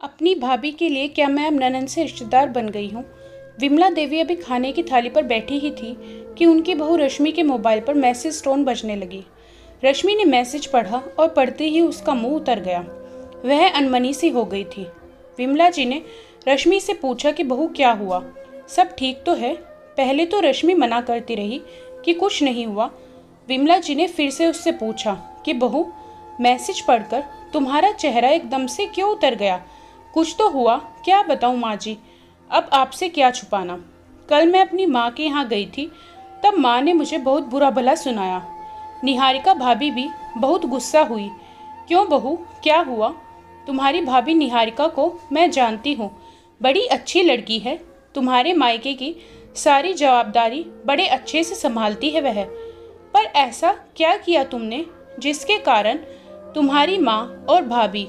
अपनी भाभी के लिए क्या मैं अब ननंद से रिश्तेदार बन गई हूँ। विमला देवी अभी खाने की थाली पर बैठी ही थी कि उनकी बहू रश्मि के मोबाइल पर मैसेज टोन बजने लगी। रश्मि ने मैसेज पढ़ा और पढ़ते ही उसका मुंह उतर गया। वह अनमनी सी हो गई थी। विमला जी ने रश्मि से पूछा कि बहू क्या हुआ, सब ठीक तो है। पहले तो रश्मि मना करती रही कि कुछ नहीं हुआ। विमला जी ने फिर से उससे पूछा कि बहू, मैसेज पढ़कर तुम्हारा चेहरा एकदम से क्यों उतर गया, कुछ तो हुआ, क्या बताऊं माँ जी, अब आपसे क्या छुपाना। कल मैं अपनी माँ के यहाँ गई थी, तब माँ ने मुझे बहुत बुरा भला सुनाया। निहारिका भाभी भी बहुत गुस्सा हुई। क्यों बहू, क्या हुआ? तुम्हारी भाभी निहारिका को मैं जानती हूँ, बड़ी अच्छी लड़की है। तुम्हारे मायके की सारी जवाबदारी बड़े अच्छे से संभालती है वह। पर ऐसा क्या किया तुमने जिसके कारण तुम्हारी माँ और भाभी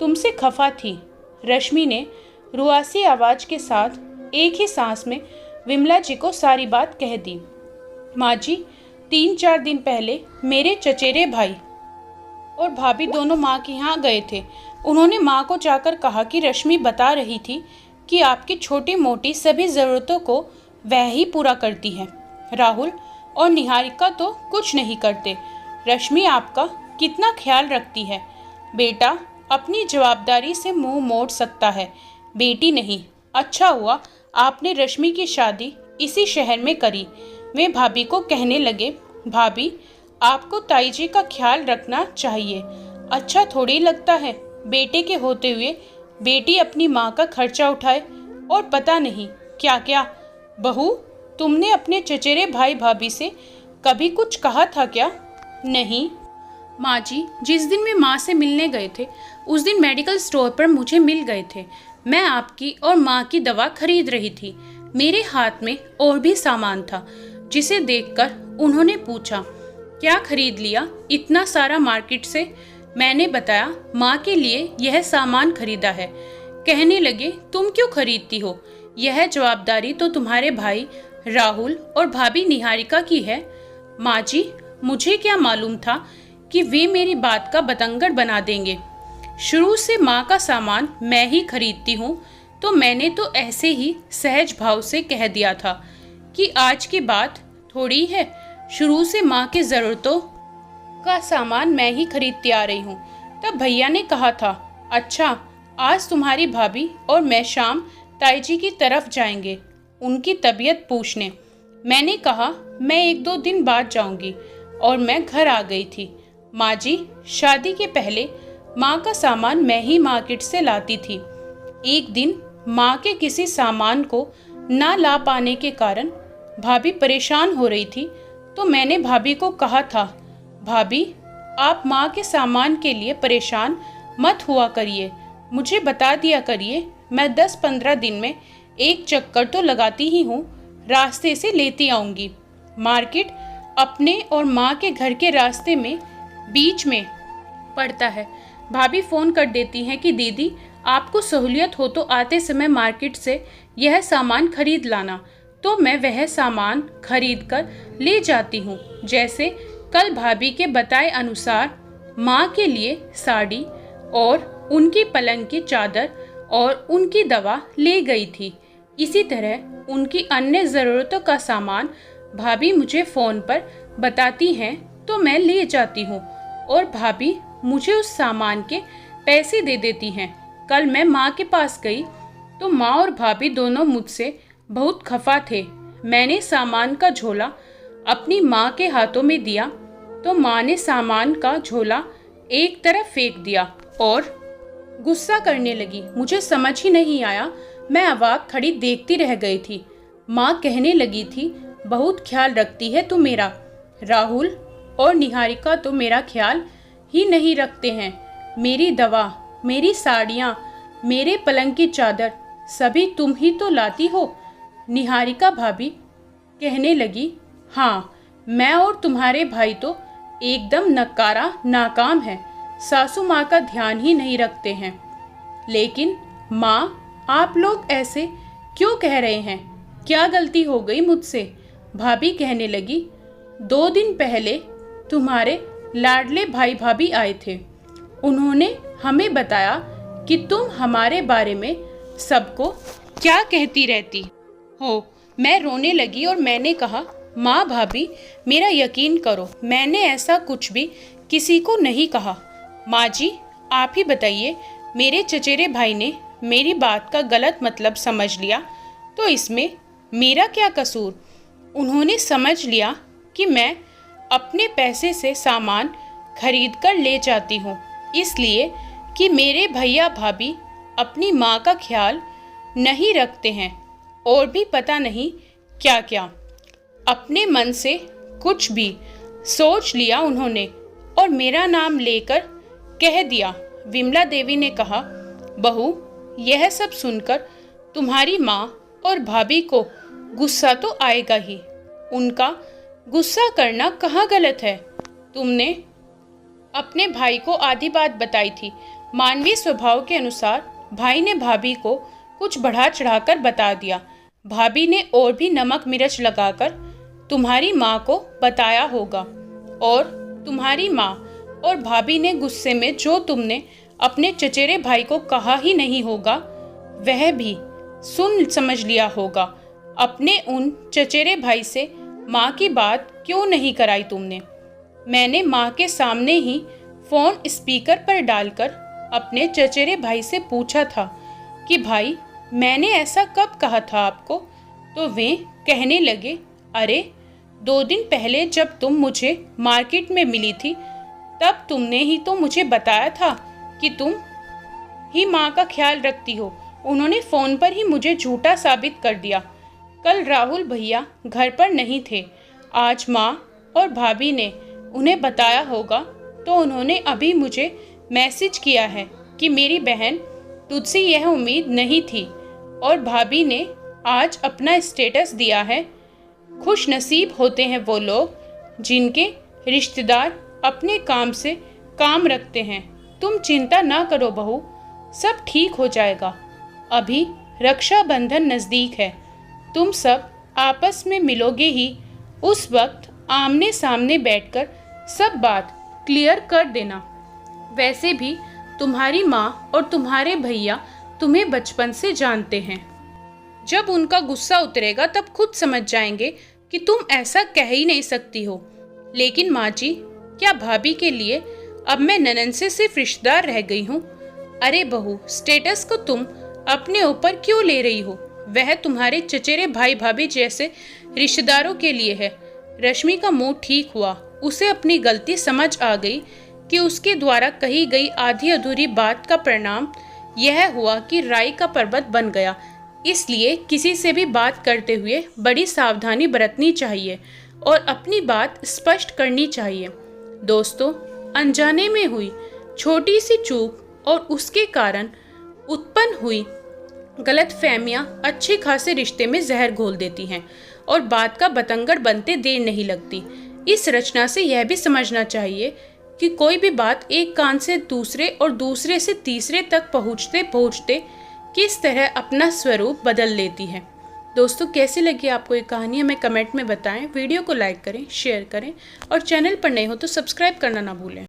तुमसे खफा थी? रश्मि ने रुआसी आवाज के साथ एक ही सांस में विमला जी को सारी बात कह दी। माँ जी, 3-4 दिन पहले मेरे चचेरे भाई और भाभी दोनों माँ के यहाँ गए थे। उन्होंने माँ को जाकर कहा कि रश्मि बता रही थी कि आपकी छोटी मोटी सभी ज़रूरतों को वह ही पूरा करती है। राहुल और निहारिका तो कुछ नहीं करते। रश्मि आपका कितना ख्याल रखती है। बेटा अपनी जवाबदारी से मुंह मोड़ सकता है, बेटी नहीं। अच्छा हुआ आपने रश्मि की शादी इसी शहर में करी। वे भाभी को कहने लगे, भाभी आपको ताई जी का ख्याल रखना चाहिए। अच्छा थोड़ी लगता है बेटे के होते हुए बेटी अपनी माँ का खर्चा उठाए और पता नहीं क्या क्या। बहू, तुमने अपने चचेरे भाई भाभी से कभी कुछ कहा था क्या? नहीं माँ जी, जिस दिन वे माँ से मिलने गए थे उस दिन मेडिकल स्टोर पर मुझे मिल गए थे। मैं आपकी और माँ की दवा खरीद रही थी। मेरे हाथ में और भी सामान था, जिसे देखकर उन्होंने पूछा, क्या खरीद लिया इतना सारा मार्केट से? मैंने बताया, माँ के लिए यह सामान खरीदा है। कहने लगे, तुम क्यों खरीदती हो? यह जवाबदारी तो तुम्हारे भाई राहुल और भाभी निहारिका की है। माँ जी, मुझे क्या मालूम था कि वे मेरी बात का बतंगड़ बना देंगे। शुरू से माँ का सामान मैं ही खरीदती हूँ, तो मैंने तो ऐसे ही सहज भाव से कह दिया था कि आज की बात थोड़ी है। शुरू से माँ की ज़रूरतों का सामान मैं ही खरीदती आ रही हूँ। तब भैया ने कहा था, अच्छा आज तुम्हारी भाभी और मैं शाम ताई जी की तरफ जाएंगे उनकी तबीयत पूछने। मैंने कहा मैं 1-2 दिन बाद जाऊंगी और मैं घर आ गई थी। माँ जी, शादी के पहले माँ का सामान मैं ही मार्केट से लाती थी। एक दिन माँ के किसी सामान को ना ला पाने के कारण भाभी परेशान हो रही थी, तो मैंने भाभी को कहा था, भाभी आप माँ के सामान के लिए परेशान मत हुआ करिए, मुझे बता दिया करिए, मैं 10-15 दिन में एक चक्कर तो लगाती ही हूँ, रास्ते से लेती आऊँगी। मार्केट अपने और माँ के घर के रास्ते में बीच में पड़ता है। भाभी फ़ोन कर देती हैं कि दीदी आपको सहूलियत हो तो आते समय मार्केट से यह सामान खरीद लाना, तो मैं वह सामान खरीद कर ले जाती हूँ। जैसे कल भाभी के बताए अनुसार माँ के लिए साड़ी और उनकी पलंग की चादर और उनकी दवा ले गई थी। इसी तरह उनकी अन्य ज़रूरतों का सामान भाभी मुझे फ़ोन पर बताती हैं तो मैं ले जाती हूँ और भाभी मुझे उस सामान के पैसे दे देती हैं। कल मैं माँ के पास गई तो माँ और भाभी दोनों मुझसे बहुत खफा थे। मैंने सामान का झोला अपनी माँ के हाथों में दिया तो माँ ने सामान का झोला एक तरफ फेंक दिया और गुस्सा करने लगी। मुझे समझ ही नहीं आया, मैं अवाक खड़ी देखती रह गई थी। माँ कहने लगी थी, बहुत ख्याल रखती है तू मेरा। राहुल और निहारिका तो मेरा ख्याल ही नहीं रखते हैं। मेरी दवा, मेरी साड़ियाँ, मेरे पलंग की चादर सभी तुम ही तो लाती हो। निहारिका भाभी कहने लगी, हाँ मैं और तुम्हारे भाई तो एकदम नकारा नाकाम है, सासू माँ का ध्यान ही नहीं रखते हैं। लेकिन माँ, आप लोग ऐसे क्यों कह रहे हैं? क्या गलती हो गई मुझसे? भाभी कहने लगी, 2 दिन पहले तुम्हारे लाडले भाई भाभी आए थे। उन्होंने हमें बताया कि तुम हमारे बारे में सबको क्या कहती रहती हो। मैं रोने लगी और मैंने कहा, माँ भाभी मेरा यकीन करो, मैंने ऐसा कुछ भी किसी को नहीं कहा। माँ जी आप ही बताइए, मेरे चचेरे भाई ने मेरी बात का गलत मतलब समझ लिया तो इसमें मेरा क्या कसूर। उन्होंने समझ लिया कि मैं अपने पैसे से सामान खरीद कर ले जाती हूँ, इसलिए कि मेरे भैया भाभी अपनी माँ का ख्याल नहीं रखते हैं और भी पता नहीं क्या क्या। अपने मन से कुछ भी सोच लिया उन्होंने और मेरा नाम लेकर कह दिया। विमला देवी ने कहा, बहू यह सब सुनकर तुम्हारी माँ और भाभी को गुस्सा तो आएगा ही। उनका गुस्सा करना कहाँ गलत है। तुमने अपने भाई को आधी बात बताई थी। मानवीय स्वभाव के अनुसार भाई ने भाभी को कुछ बढ़ा चढ़ाकर बता दिया। भाभी ने और भी नमक मिर्च लगाकर तुम्हारी माँ को बताया होगा और तुम्हारी माँ और भाभी ने गुस्से में जो तुमने अपने चचेरे भाई को कहा ही नहीं होगा वह भी सुन समझ लिया होगा। अपने उन चचेरे भाई से माँ की बात क्यों नहीं कराई तुमने। मैंने माँ के सामने ही फोन स्पीकर पर डालकर अपने चचेरे भाई से पूछा था कि भाई मैंने ऐसा कब कहा था आपको। तो वे कहने लगे, अरे 2 दिन पहले जब तुम मुझे मार्केट में मिली थी तब तुमने ही तो मुझे बताया था कि तुम ही माँ का ख्याल रखती हो। उन्होंने फ़ोन पर ही मुझे झूठा साबित कर दिया। कल राहुल भैया घर पर नहीं थे। आज माँ और भाभी ने उन्हें बताया होगा तो उन्होंने अभी मुझे मैसेज किया है कि मेरी बहन तुझसे यह उम्मीद नहीं थी और भाभी ने आज अपना स्टेटस दिया है। खुश नसीब होते हैं वो लोग जिनके रिश्तेदार अपने काम से काम रखते हैं। तुम चिंता ना करो बहू, सब ठीक हो जाएगा। अभी रक्षाबंधन नज़दीक है, तुम सब आपस में मिलोगे ही। उस वक्त आमने सामने बैठकर सब बात क्लियर कर देना। वैसे भी तुम्हारी माँ और तुम्हारे भैया तुम्हें बचपन से जानते हैं। जब उनका गुस्सा उतरेगा तब खुद समझ जाएंगे कि तुम ऐसा कह ही नहीं सकती हो। लेकिन माँ जी, क्या भाभी के लिए अब मैं ननद से सिर्फ रिश्तेदार रह गई हूँ। अरे बहू, स्टेटस को तुम अपने ऊपर क्यों ले रही हो। वह तुम्हारे चचेरे भाई भाभी जैसे रिश्तेदारों के लिए है। रश्मि का मूड ठीक हुआ। उसे अपनी गलती समझ आ गई कि उसके द्वारा कही गई आधी अधूरी बात का परिणाम यह हुआ कि राई का पर्वत बन गया। इसलिए किसी से भी बात करते हुए बड़ी सावधानी बरतनी चाहिए और अपनी बात स्पष्ट करनी चाहिए। दोस्तों, अनजाने में हुई छोटी सी चूक और उसके कारण उत्पन्न हुई गलतफहमियां अच्छे खासे रिश्ते में जहर घोल देती हैं और बात का बतंगड़ बनते देर नहीं लगती। इस रचना से यह भी समझना चाहिए कि कोई भी बात एक कान से दूसरे और दूसरे से तीसरे तक पहुँचते पहुँचते किस तरह अपना स्वरूप बदल लेती है। दोस्तों, कैसी लगी आपको ये कहानी हमें कमेंट में बताएं। वीडियो को लाइक करें, शेयर करें और चैनल पर नए हो तो सब्सक्राइब करना ना भूलें।